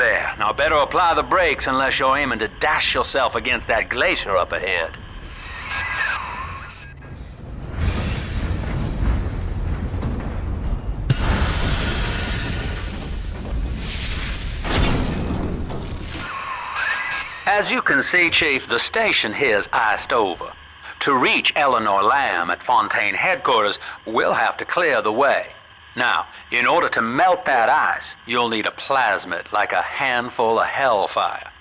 there. Now better apply the brakes unless you're aiming to dash yourself against that glacier up ahead. As you can see, Chief, the station here's iced over. To reach Eleanor Lamb at Fontaine headquarters, we'll have to clear the way. Now, in order to melt that ice, you'll need a plasmid, like a handful of hellfire.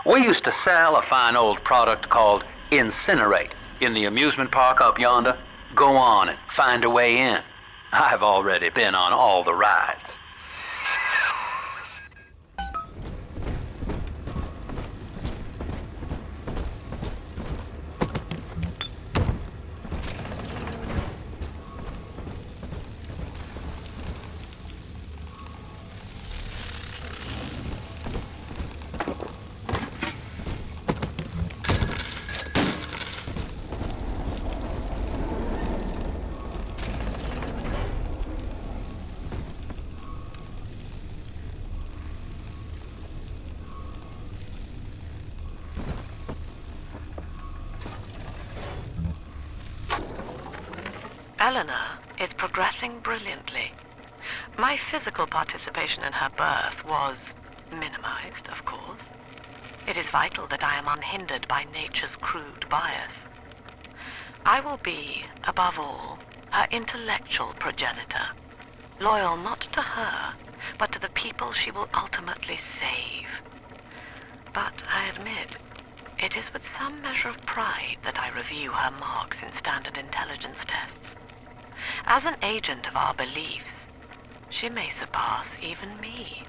We used to sell a fine old product called Incinerate in the amusement park up yonder. Go on and find a way in. I've already been on all the rides. Eleanor is progressing brilliantly. My physical participation in her birth was minimized, of course. It is vital that I am unhindered by nature's crude bias. I will be, above all, her intellectual progenitor, loyal not to her, but to the people she will ultimately save. But I admit, it is with some measure of pride that I review her marks in standard intelligence tests. As an agent of our beliefs, she may surpass even me.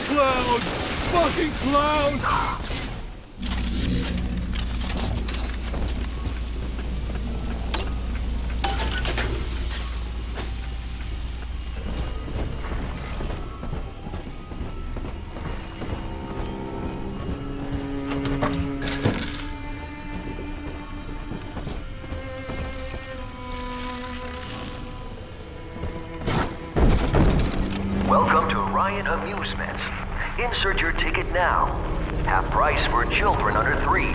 Clowns! Fucking clowns! Welcome to Amusements. Insert your ticket now. Half price for children under 3.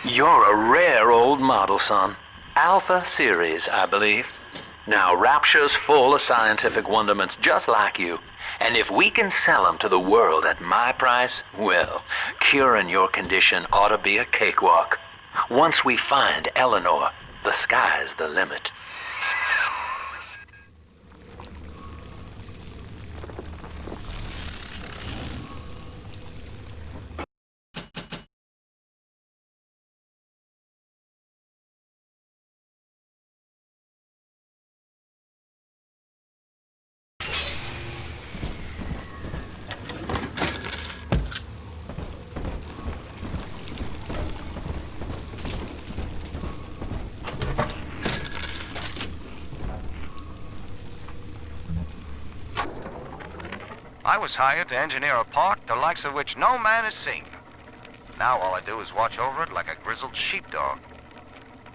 You're a rare old model, son. Alpha series, I believe. Now, Rapture's full of scientific wonderments just like you. And if we can sell them to the world at my price, well, curing your condition ought to be a cakewalk. Once we find Eleanor, the sky's the limit. I was hired to engineer a park the likes of which no man has seen. Now all I do is watch over it like a grizzled sheepdog.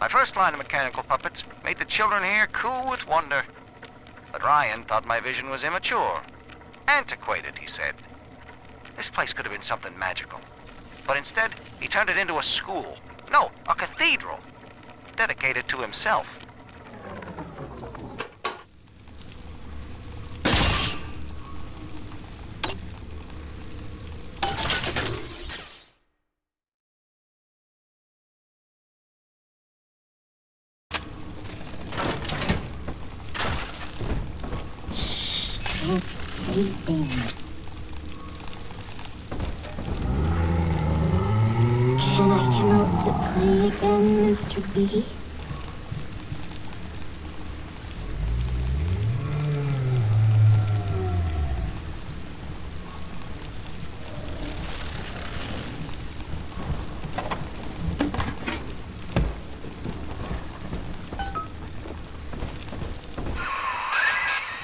My first line of mechanical puppets made the children here coo with wonder. But Ryan thought my vision was immature. Antiquated, he said. This place could have been something magical. But instead, he turned it into a school. No, a cathedral. Dedicated to himself. Sleeping. Can I come out to play again, Mr. B?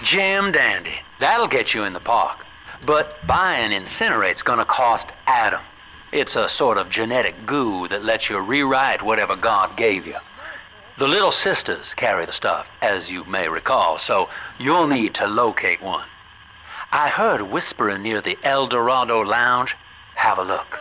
Jam dandy. That'll get you in the park. But buying Incinerate's gonna cost Adam. It's a sort of genetic goo that lets you rewrite whatever God gave you. The Little Sisters carry the stuff, as you may recall, so you'll need to locate one. I heard whispering near the El Dorado Lounge. Have a look.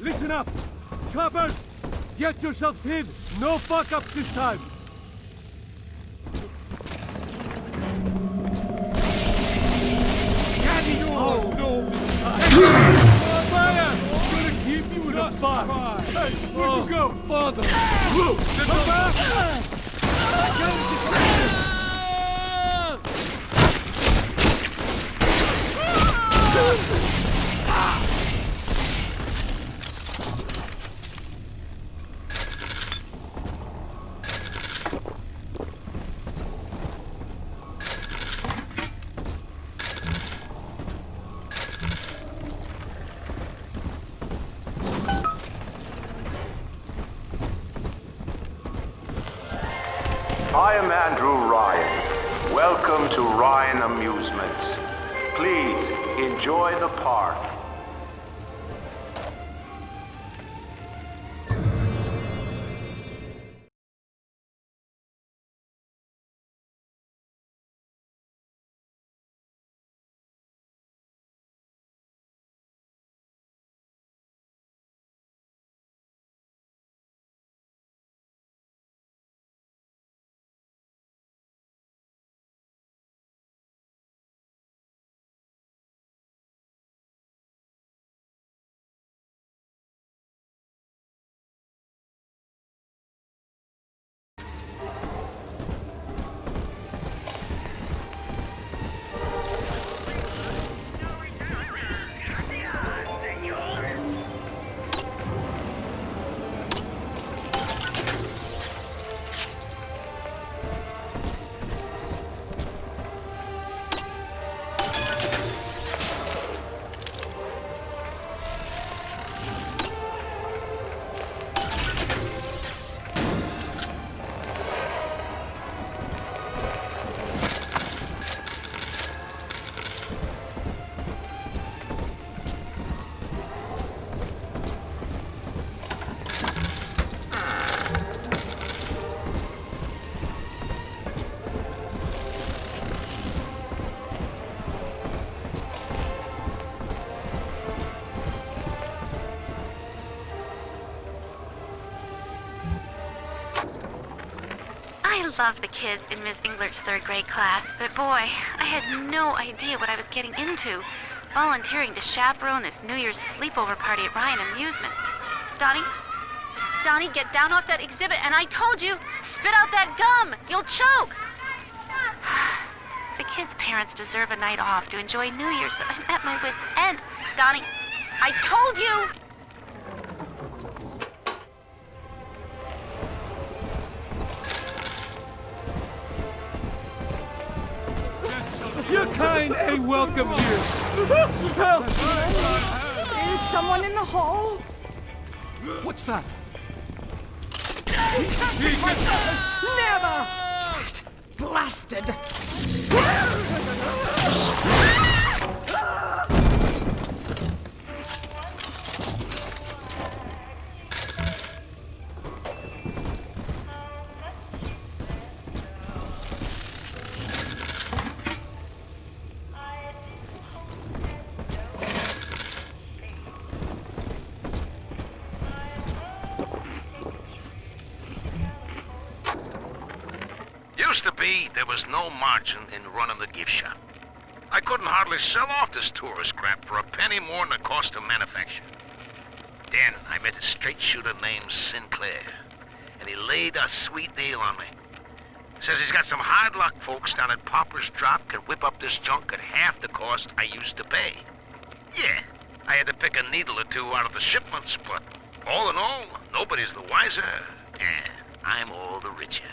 Listen up! Choppers! Get yourselves hid! No fuck-ups this time! Daddy, oh, no! Fire! I'm gonna keep you in a box! Hey, where'd you go, father? Come back! I am Andrew Ryan. Welcome to Ryan Amusements. Please enjoy the park. I love the kids in Miss Englert's third grade class, but boy, I had no idea what I was getting into. Volunteering to chaperone this New Year's sleepover party at Ryan Amusements. Donnie, get down off that exhibit, and I told you, spit out that gum! You'll choke! The kids' parents deserve a night off to enjoy New Year's, but I'm at my wit's end. Donnie, I told you! Your kind ain't welcome here! Help! Is someone in the hall? What's that? Never! Drat! Blasted! Used to be, there was no margin in running the gift shop. I couldn't hardly sell off this tourist crap for a penny more than the cost of manufacture. Then I met a straight shooter named Sinclair, and he laid a sweet deal on me. Says he's got some hard luck folks down at Popper's Drop can whip up this junk at half the cost I used to pay. Yeah, I had to pick a needle or two out of the shipments, but All in all, nobody's the wiser, and I'm all the richer.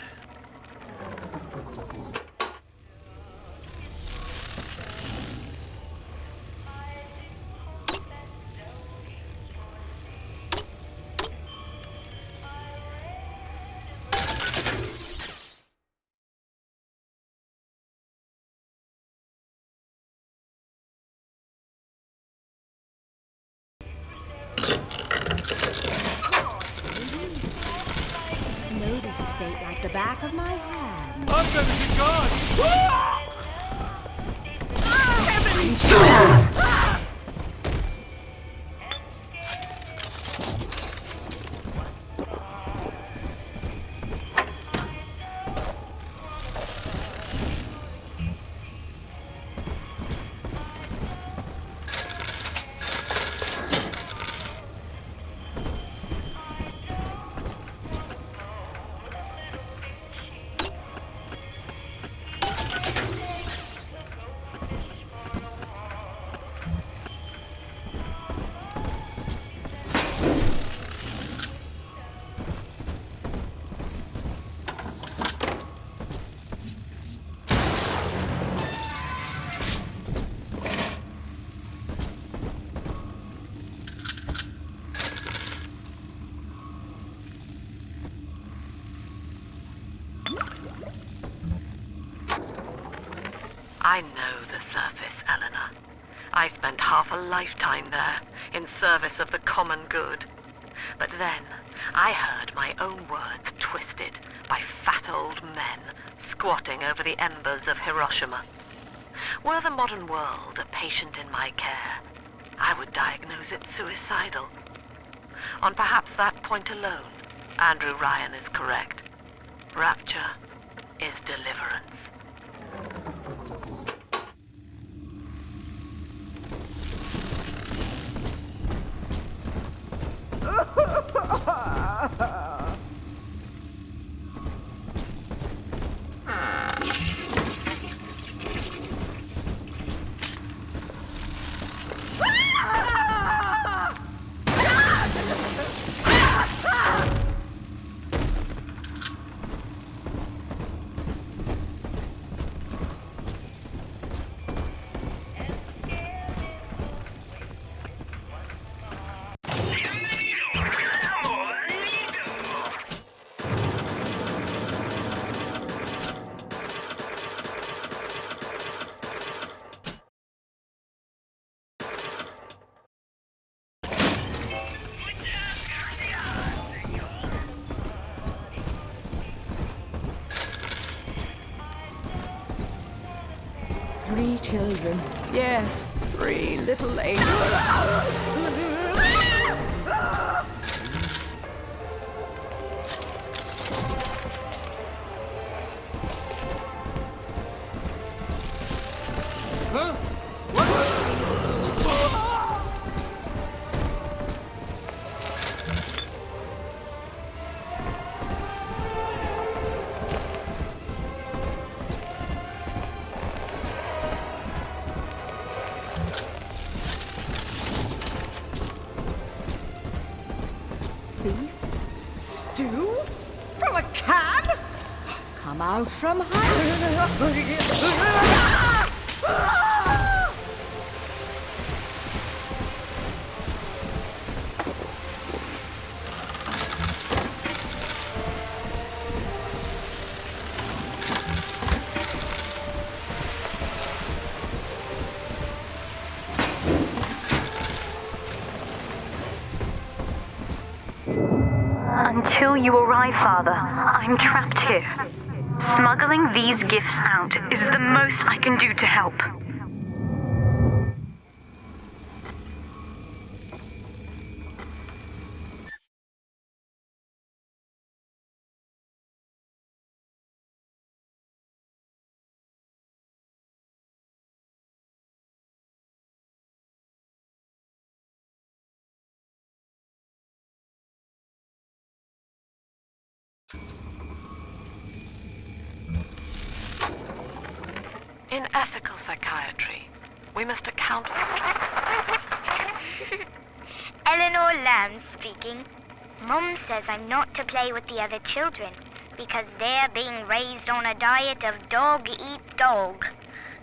Know this estate like the back of my hand. I'm better than God! I know the surface, Eleanor. I spent half a lifetime there, in service of the common good. But then, I heard my own words twisted by fat old men squatting over the embers of Hiroshima. Were the modern world a patient in my care, I would diagnose it suicidal. On perhaps that point alone, Andrew Ryan is correct. Rapture is deliverance. Three children. Yes, three little angels. Huh? Beef? Stew? From a can? Come out from Until you arrive, Father, I'm trapped here. Smuggling these gifts out is the most I can do to help. In ethical psychiatry, we must account for... Eleanor Lamb speaking. Mum says I'm not to play with the other children because they're being raised on a diet of dog-eat-dog.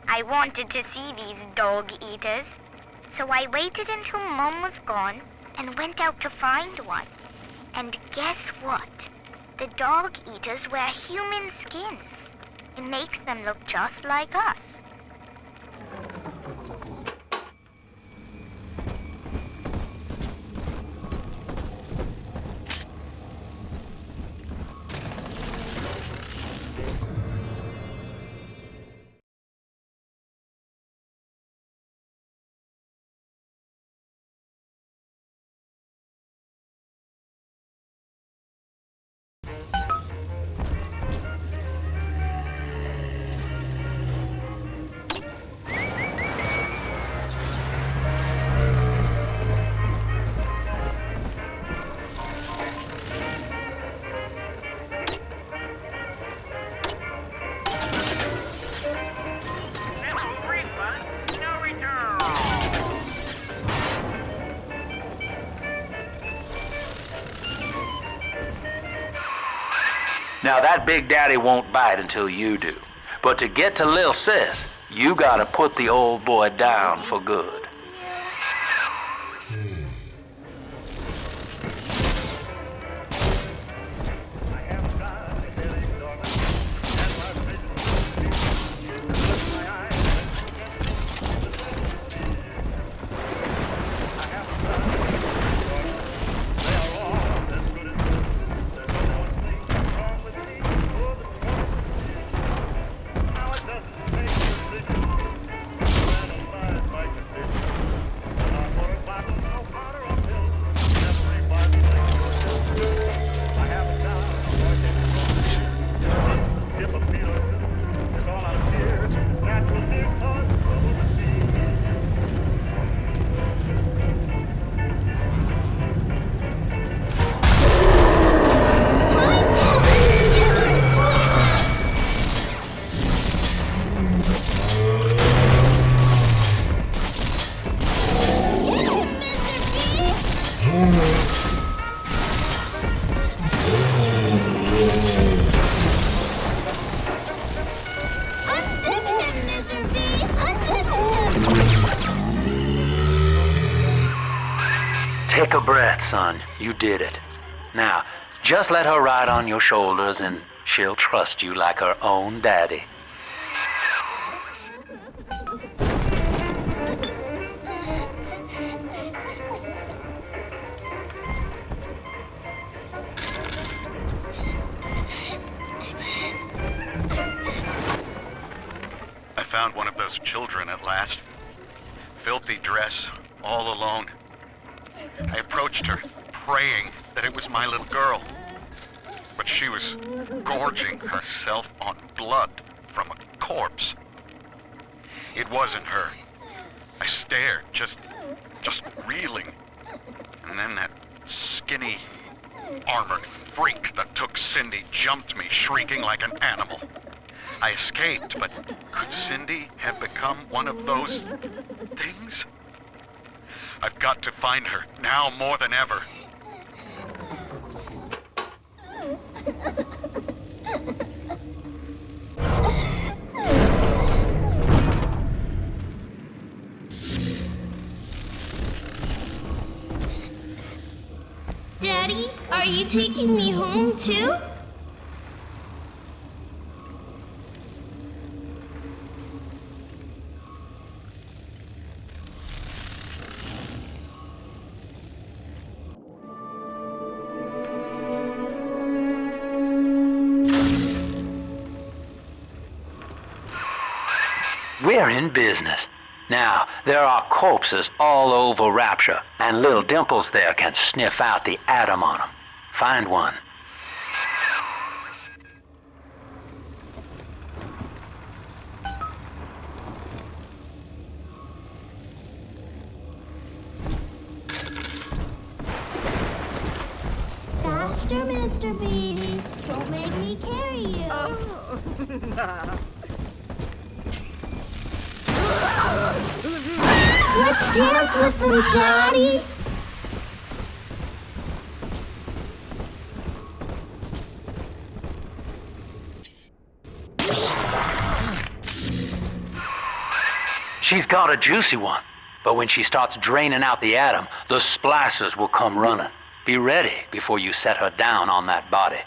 I wanted to see these dog-eaters, so I waited until Mum was gone and went out to find one. And guess what? The dog-eaters wear human skins. It makes them look just like us. Now that Big Daddy won't bite until you do. But to get to Lil Sis, you gotta put the old boy down for good. Take a breath, son. You did it. Now, just let her ride on your shoulders and she'll trust you like her own daddy. I found one of those children at last. Filthy dress, all alone. I approached her, praying that it was my little girl. But she was gorging herself on blood from a corpse. It wasn't her. I stared, just reeling. And then that skinny, armored freak that took Cindy jumped me, shrieking like an animal. I escaped, but could Cindy have become one of those things? I've got to find her, now more than ever. Daddy, are you taking me home too? We're in business. Now, there are corpses all over Rapture, and little Dimples there can sniff out the atom on them. Find one. Faster, Mr. B. Don't make me carry you. Oh, no. Let's dance with them, Daddy. She's got a juicy one. But when she starts draining out the atom, the splicers will come running. Be ready before you set her down on that body.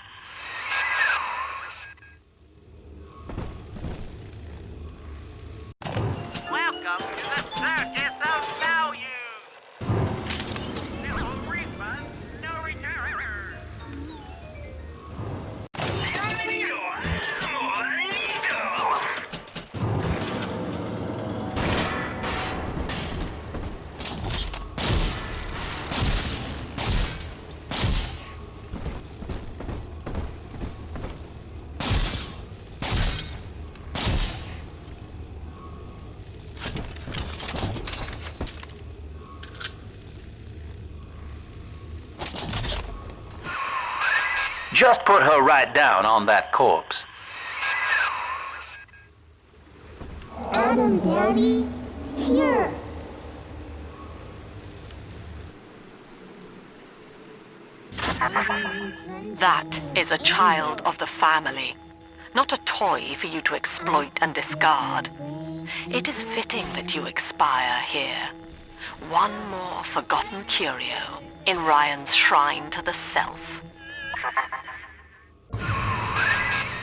Welcome to the circus of value. No refund, no return. Just put her right down on that corpse. Adam, Daddy, here. That is a child of the family, not a toy for you to exploit and discard. It is fitting that you expire here. One more forgotten curio in Ryan's shrine to the self.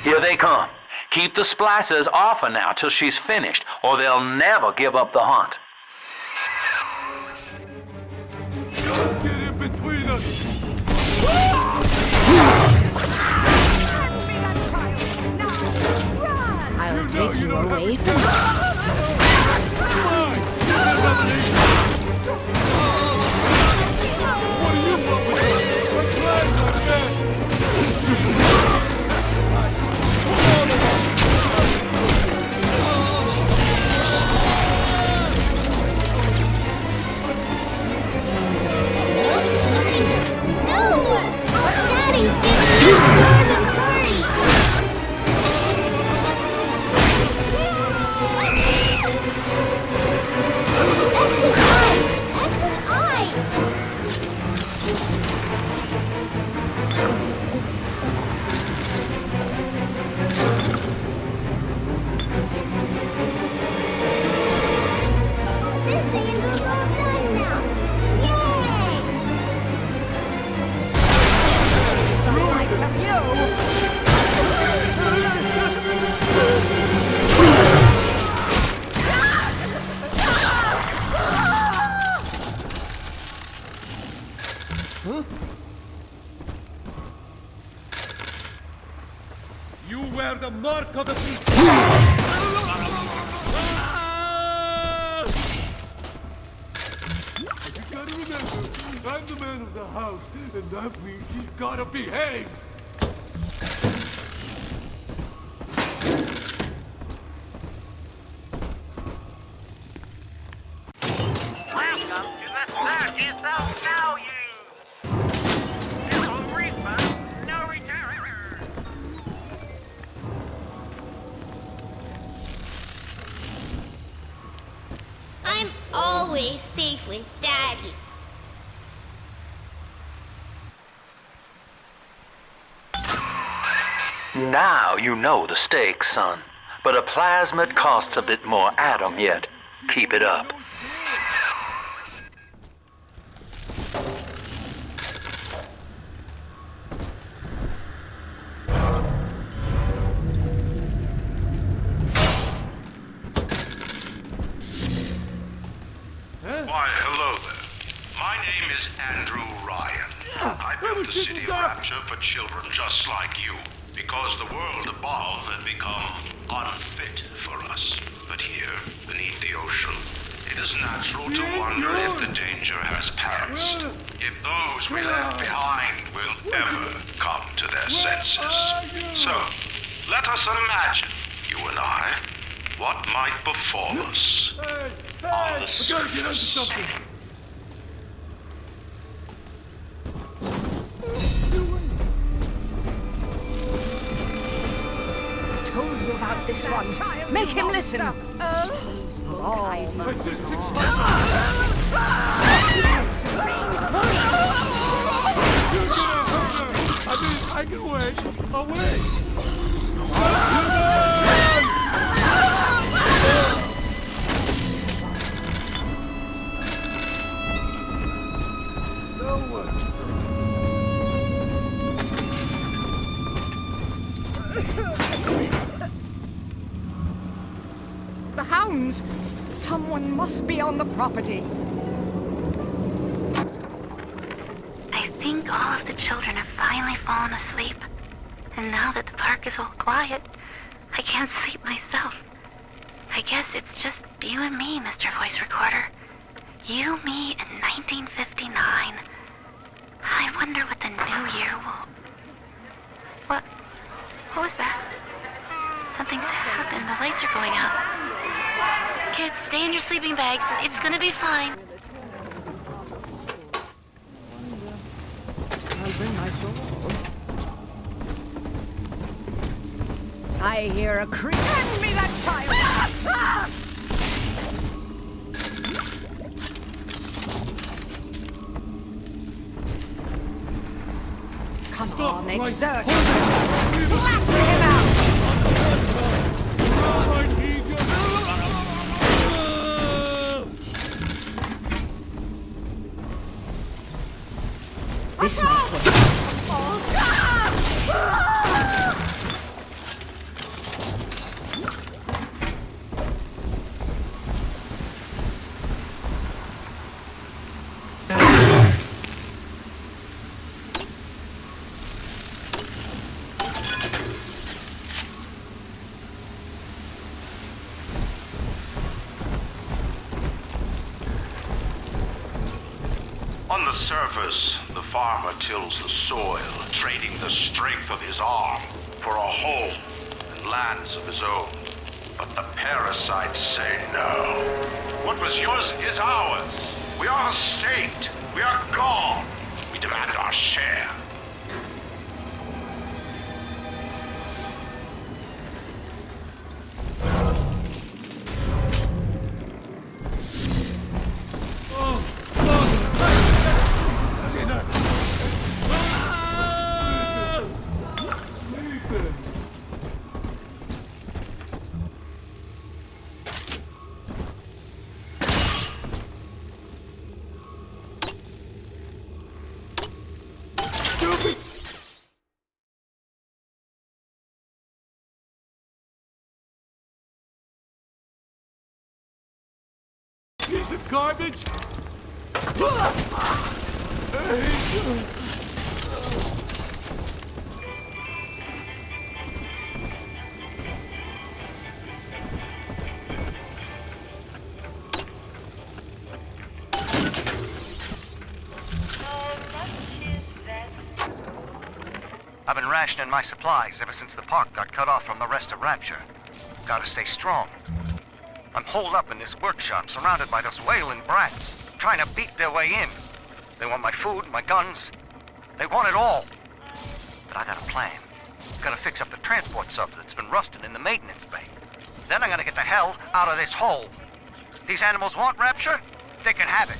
Here they come. Keep the splicers off her now till she's finished, or they'll never give up the hunt. Don't get in between us! I'll take you away from What are you bumping? I'm glad my best! You wear the mark of the beast! You gotta remember, I'm the man of the house, and that means she's gotta behave! Welcome to the circus of value. No refund, no return. I'm always safe with Daddy. Now you know the stakes, son. But a plasmid costs a bit more atom yet. Keep it up. Why, hello there. My name is Andrew Ryan. I built the city of Rapture for children just like you, because the world above had become unfit for us. But here, beneath the ocean, it is natural to wonder if the danger has passed. If those we left behind will ever come to their senses. So, let us imagine, you and I, what might befall us on the surface. I gotta get into something! told you about this one. Make him listen. I just I can wait. I'll wait. The hounds! Someone must be on the property. I think all of the children have finally fallen asleep. And now that the park is all quiet, I can't sleep myself. I guess it's just you and me, Mr. Voice Recorder. You, me, in 1959. I wonder what the new year will... What was that? Something's happened. The lights are going out. Kids, stay in your sleeping bags. It's gonna be fine. I'll bring my sword. I hear a creak. Hand me that child! Come on, exert yourself. Flatten him out! This might work. On the surface, the farmer tills the soil, trading the strength of his arm for a home and lands of his own. But the parasites say no. What was yours is ours. We are the state. We are gone. We demand our share. Piece of garbage! I've been rationing my supplies ever since the park got cut off from the rest of Rapture. Gotta stay strong. I'm holed up in this workshop, surrounded by those wailing brats, trying to beat their way in. They want my food, my guns. They want it all. But I got a plan. Gotta fix up the transport sub that's been rusting in the maintenance bay. Then I'm gonna get the hell out of this hole. These animals want Rapture? They can have it.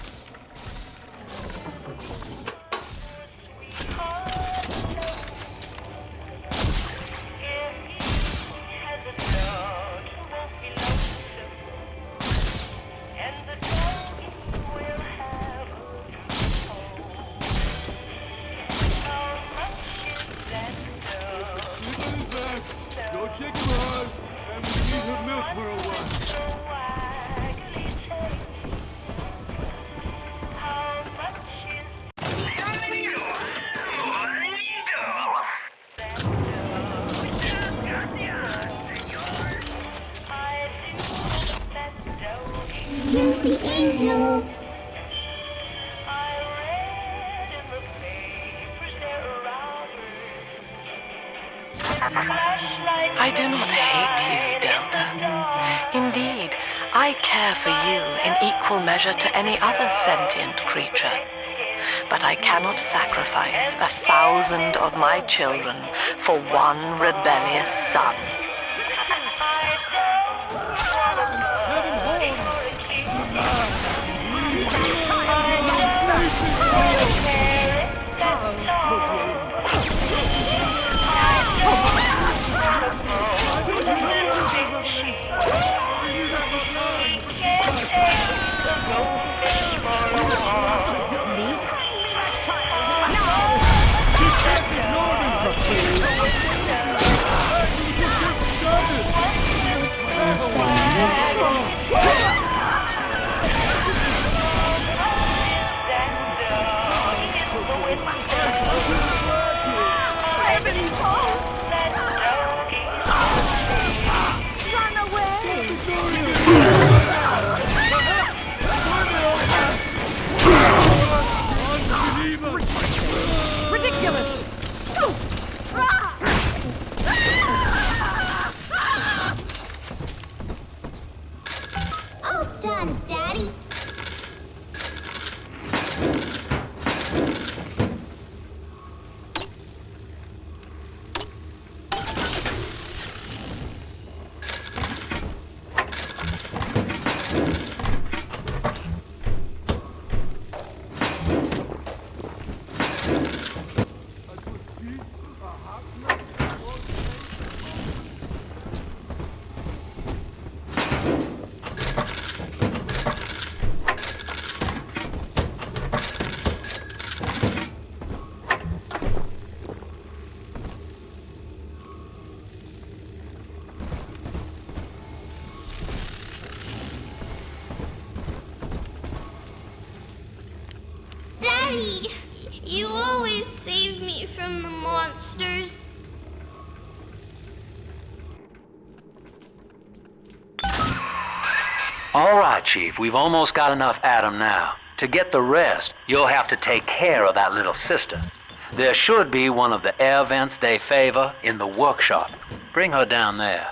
Go check her out, and we need her milk for a while. Here's the angel. I do not hate you, Delta. Indeed, I care for you in equal measure to any other sentient creature. But I cannot sacrifice 1,000 of my children for one rebellious son. Daddy, you always save me from the monsters. All right, Chief, we've almost got enough Adam now. To get the rest, you'll have to take care of that little sister. There should be one of the air vents they favor in the workshop. Bring her down there.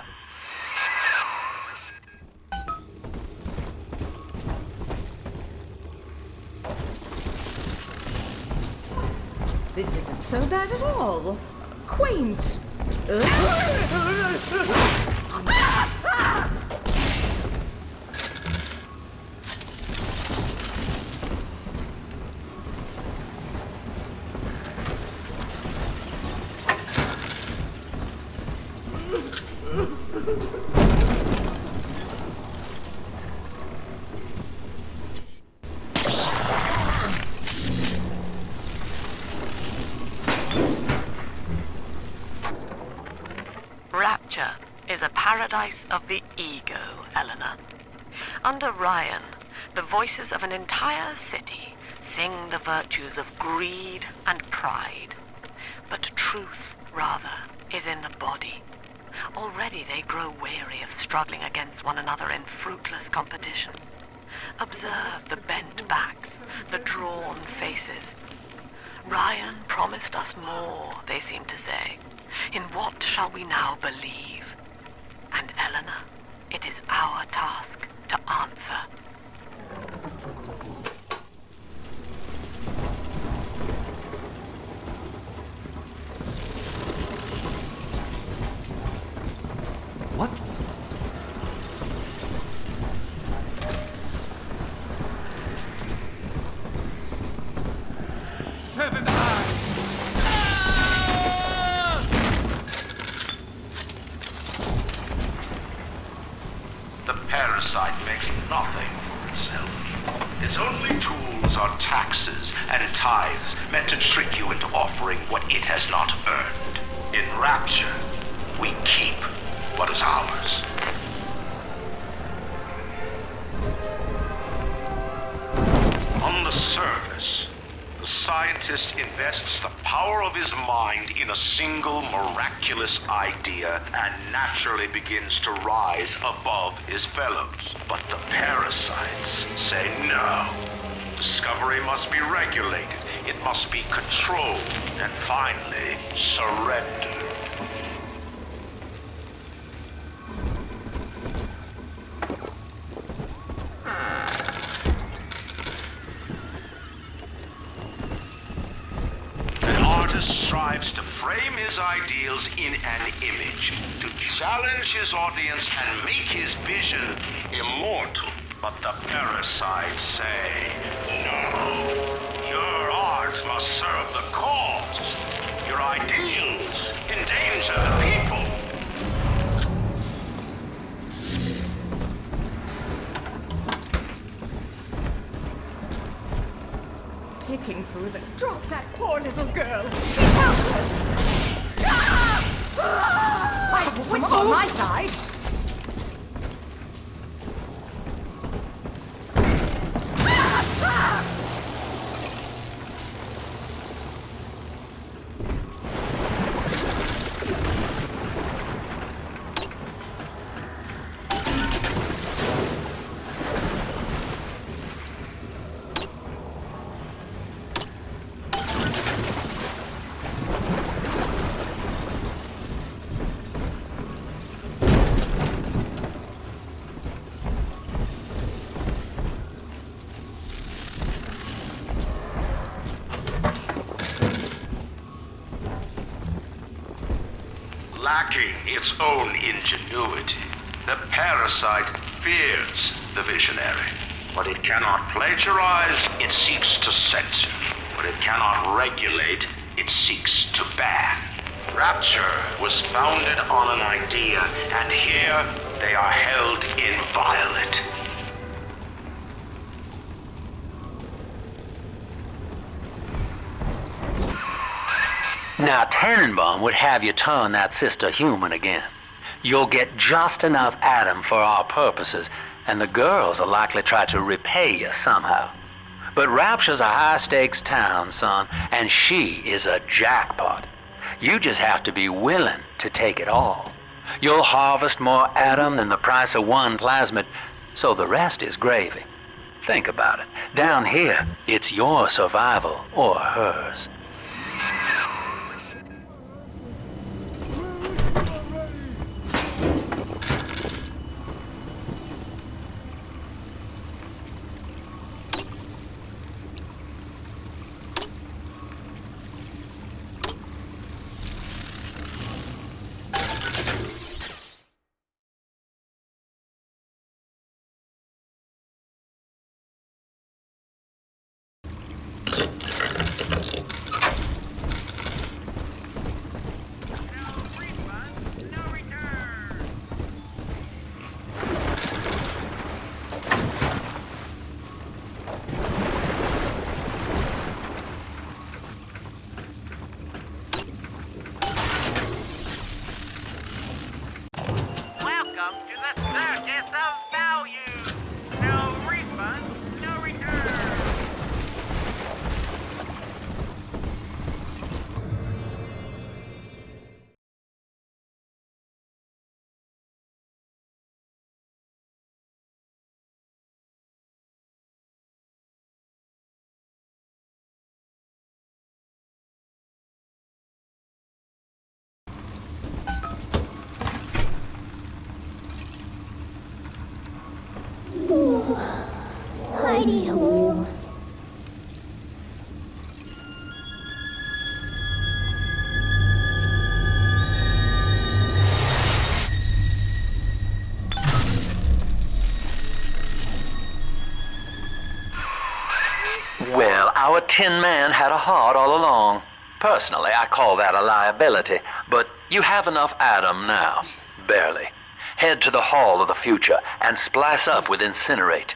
This isn't so bad at all. Quaint. Rapture is a paradise of the ego, Eleanor. Under Ryan, the voices of an entire city sing the virtues of greed and pride. But truth, rather, is in the body. Already they grow weary of struggling against one another in fruitless competition. Observe the bent backs, the drawn faces. Ryan promised us more, they seem to say. In what shall we now believe? And Eleanor, it is our task to answer. What? Seven eyes! The parasite makes nothing for itself. Its only tools are taxes and tithes meant to trick you into offering what it has not earned. In Rapture, we keep what is ours. On the surface, the scientist invests the power of his mind in a single miraculous idea and naturally begins to rise above his fellows. But the parasites say no. Discovery must be regulated, it must be controlled, and finally, surrendered. Strives to frame his ideals in an image, to challenge his audience and make his vision immortal. But the parasites say, no, your art must serve the cause. Your ideals endanger the people. Picking through the... Drop that poor little girl! She's helpless! I have wits on my side! Lacking its own ingenuity, the parasite fears the visionary. What it cannot plagiarize, it seeks to censor. What it cannot regulate, it seeks to ban. Rapture was founded on an idea, and here they are held inviolate. Now, Tannenbaum would have you turn that sister human again. You'll get just enough Adam for our purposes, and the girls will likely try to repay you somehow. But Rapture's a high-stakes town, son, and she is a jackpot. You just have to be willing to take it all. You'll harvest more Adam than the price of one plasmid, so the rest is gravy. Think about it. Down here, it's your survival or hers. Hidey hole. Well, our Tin Man had a heart all along. Personally, I call that a liability, but you have enough Adam now. Barely. Head to the Hall of the Future and splice up with Incinerate.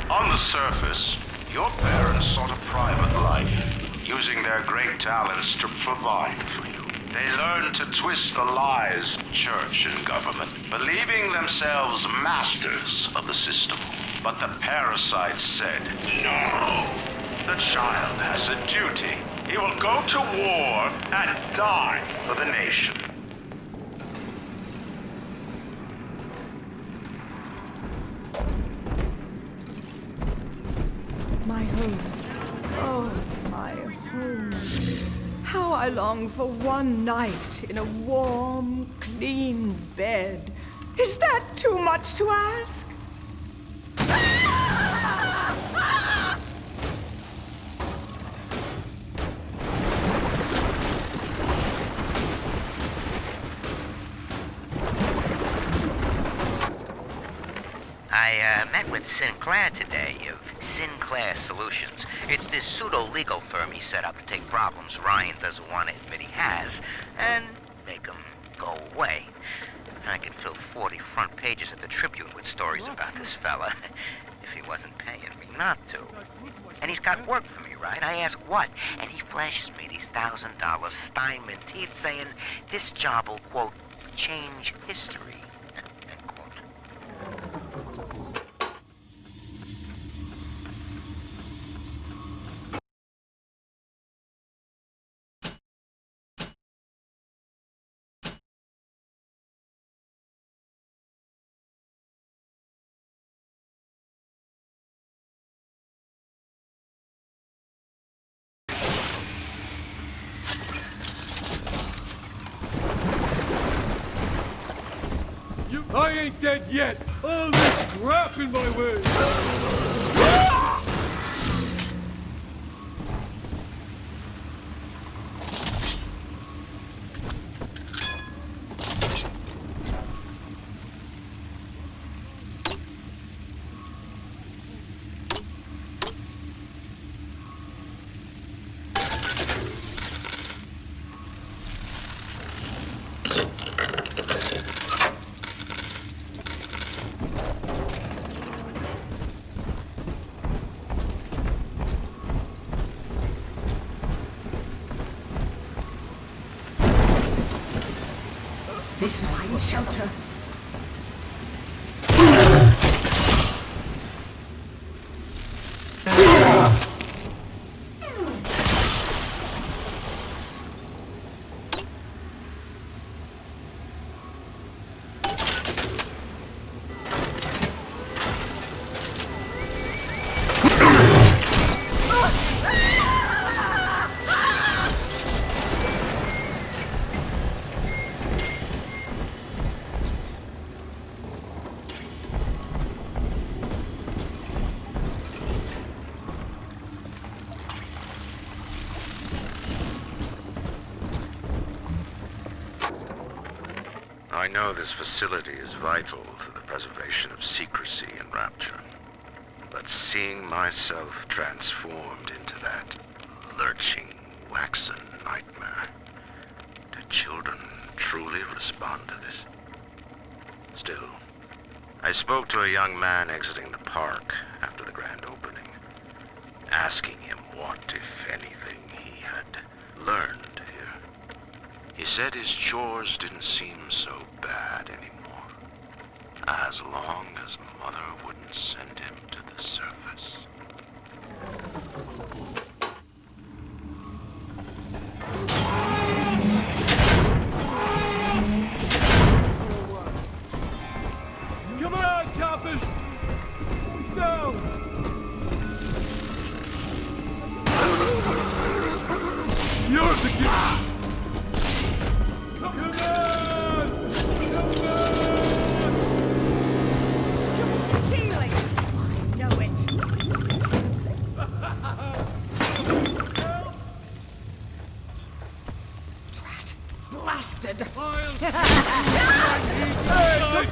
On the surface, your parents sought a private life, using their great talents to provide for you. They learned to twist the lies of church and government, believing themselves masters of the system. But the parasites said, no! The child has a duty. He will go to war and die for the nation. My home. Oh, my home. How I long for one night in a warm, clean bed. Is that too much to ask? I met with Sinclair today. You've Sinclair Solutions. It's this pseudo-legal firm he set up to take problems Ryan doesn't want to admit he has and make them go away. I could fill 40 front pages of the Tribune with stories about this fella if he wasn't paying me not to. And he's got work for me, right? I ask what? And he flashes me these $1,000 Steinman teeth saying this job will, quote, change history, end quote. I ain't dead yet! All this crap in my way! This mine shelter. I know this facility is vital to the preservation of secrecy in Rapture, but seeing myself transformed into that lurching, waxen nightmare, do children truly respond to this? Still, I spoke to a young man exiting the park after the grand opening, asking him what, if anything, he had learned here. He said his chores didn't seem so bad anymore, as long as Mother wouldn't send him to the surface. Come on, choppers! Down! You're the gift! Come on! Come on! You're stealing! I know it. Drat. Blasted. Hey, take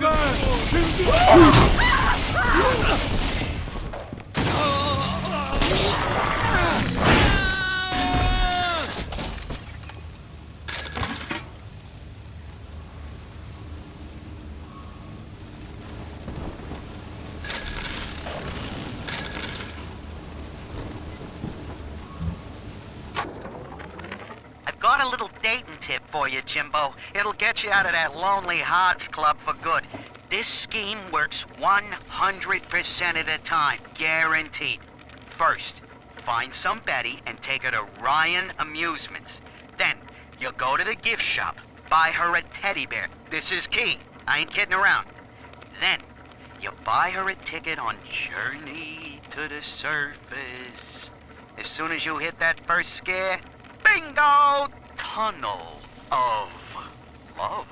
Got a little dating tip for you, Jimbo. It'll get you out of that Lonely Hearts Club for good. This scheme works 100% of the time, guaranteed. First, find some Betty and take her to Ryan Amusements. Then, you go to the gift shop, buy her a teddy bear. This is key. I ain't kidding around. Then, you buy her a ticket on Journey to the Surface. As soon as you hit that first scare, bingo! Tunnel of love.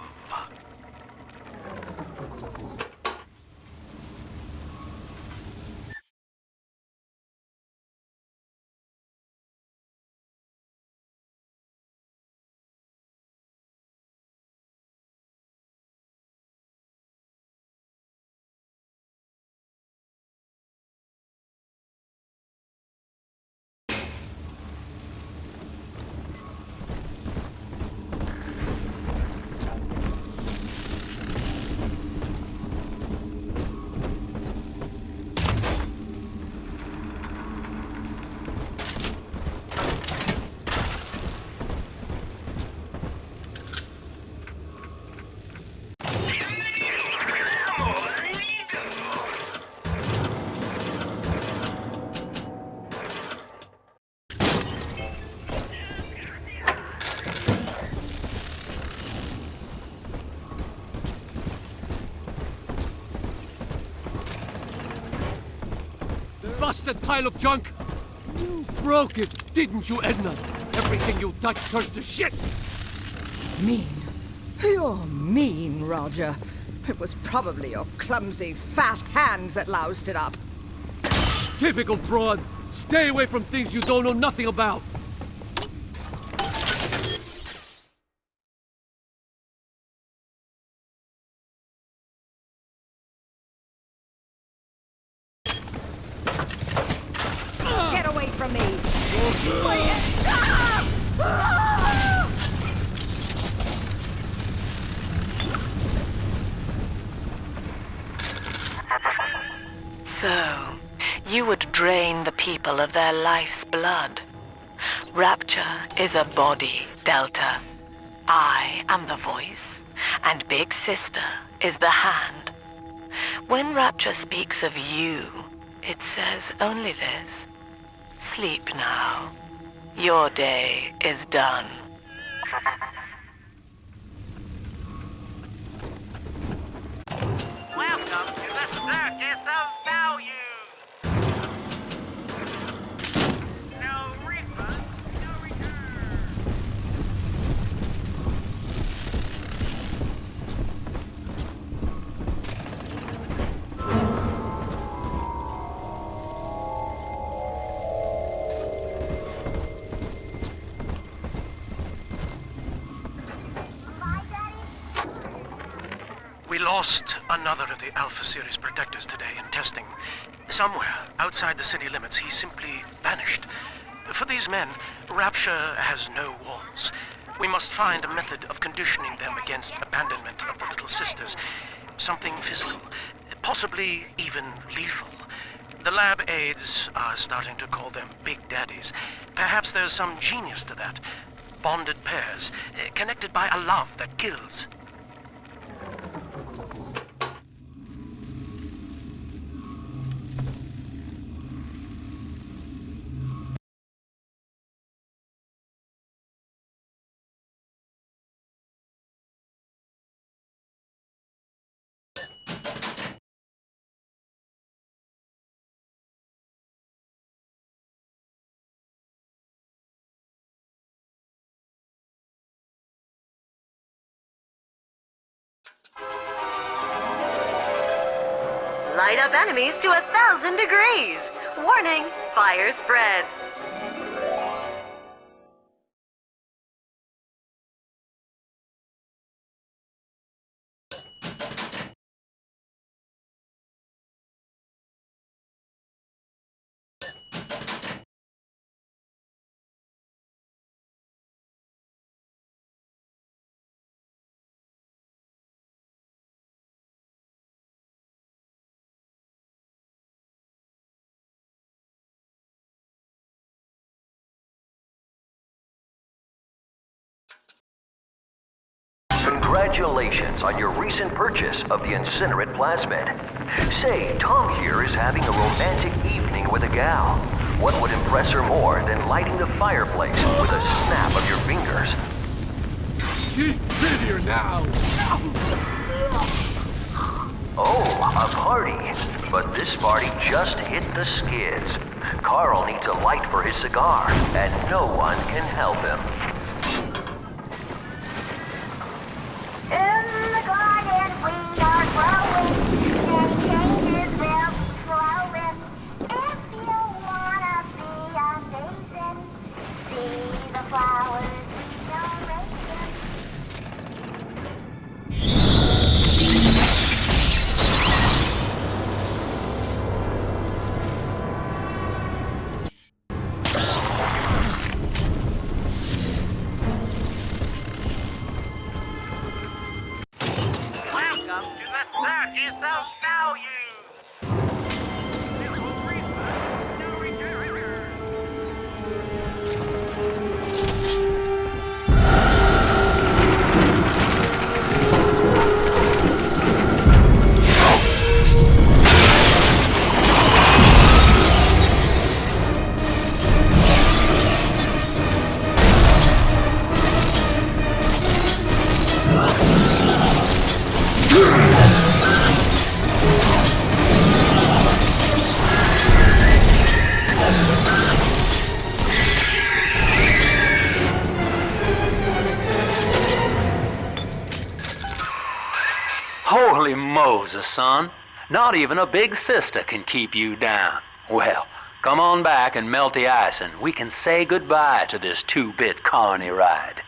busted pile of junk! You broke it, didn't you, Edna? Everything you touch turns to shit! Mean. You're mean, Roger. It was probably your clumsy, fat hands that loused it up. Typical broad. Stay away from things you don't know nothing about. Get away from me! So, you would drain the people of their life's blood. Rapture is a body, Delta. I am the voice, and Big Sister is the hand. When Rapture speaks of you, it says only this. Sleep now. Your day is done. Welcome to the Circus of Value! No refund, no return! We lost another of the Alpha Series protectors today in testing. Somewhere outside the city limits, he simply vanished. For these men, Rapture has no walls. We must find a method of conditioning them against abandonment of the Little Sisters. Something physical, possibly even lethal. The lab aides are starting to call them Big Daddies. Perhaps there's some genius to that. Bonded pairs, connected by a love that kills. Light up enemies to 1,000 degrees. Warning, fire spread. Congratulations on your recent purchase of the incinerate plasmid. Say, Tom here is having a romantic evening with a gal. What would impress her more than lighting the fireplace with a snap of your fingers? She's prettier now. Oh, a party. But this party just hit the skids. Carl needs a light for his cigar, and no one can help him. In the garden we are growing, and changes will be flowing. If you wanna see amazing, see the flowers we are raising. Welcome to the Circus of Value! No refund, no return! Holy Moses, son. Not even a big sister can keep you down. Well, come on back and melt the ice and we can say goodbye to this 2-bit carny ride.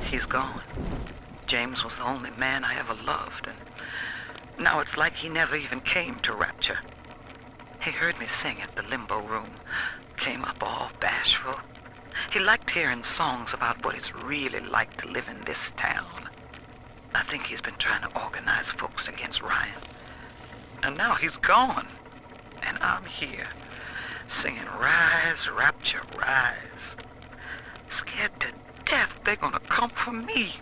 He's gone. James was the only man I ever loved, and now it's like he never even came to Rapture. He heard me sing at the limbo room, came up all bashful. He liked hearing songs about what it's really like to live in this town. I think he's been trying to organize folks against Ryan. And now he's gone, and I'm here, singing Rise, Rapture, Rise. Scared to death they're gonna come for me.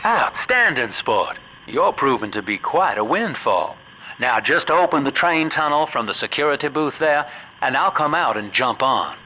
Outstanding, sport. You're proving to be quite a windfall. Now just open the train tunnel from the security booth there, and I'll come out and jump on.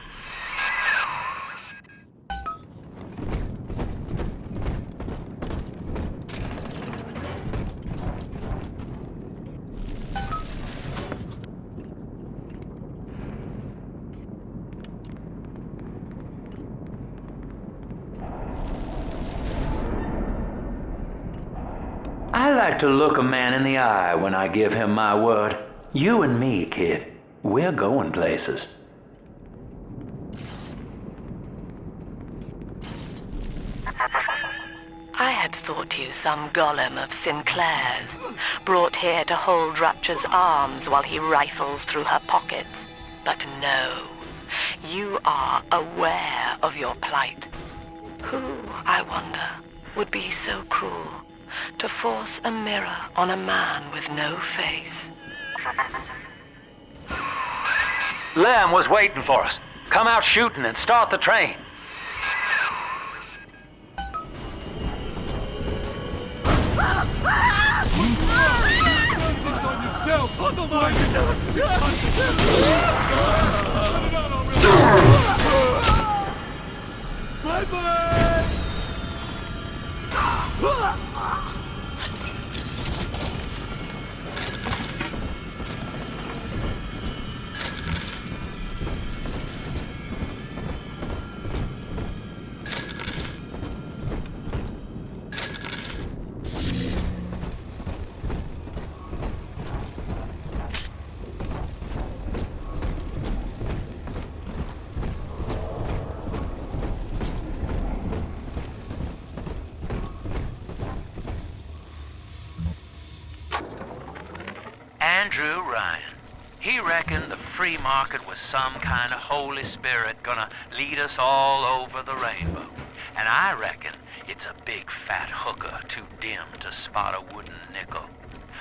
I like to look a man in the eye when I give him my word. You and me, kid, we're going places. I had thought you some golem of Sinclair's, brought here to hold Rapture's arms while he rifles through her pockets. But no, you are aware of your plight. Who, I wonder, would be so cruel to force a mirror on a man with no face? Lamb was waiting for us. Come out shooting and start the train. Bye-bye! Andrew Ryan. He reckoned the free market was some kind of Holy Spirit gonna lead us all over the rainbow. And I reckon it's a big fat hooker too dim to spot a wooden nickel.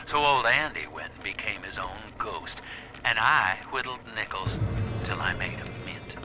So old Andy went and became his own ghost, and I whittled nickels till I made a mint.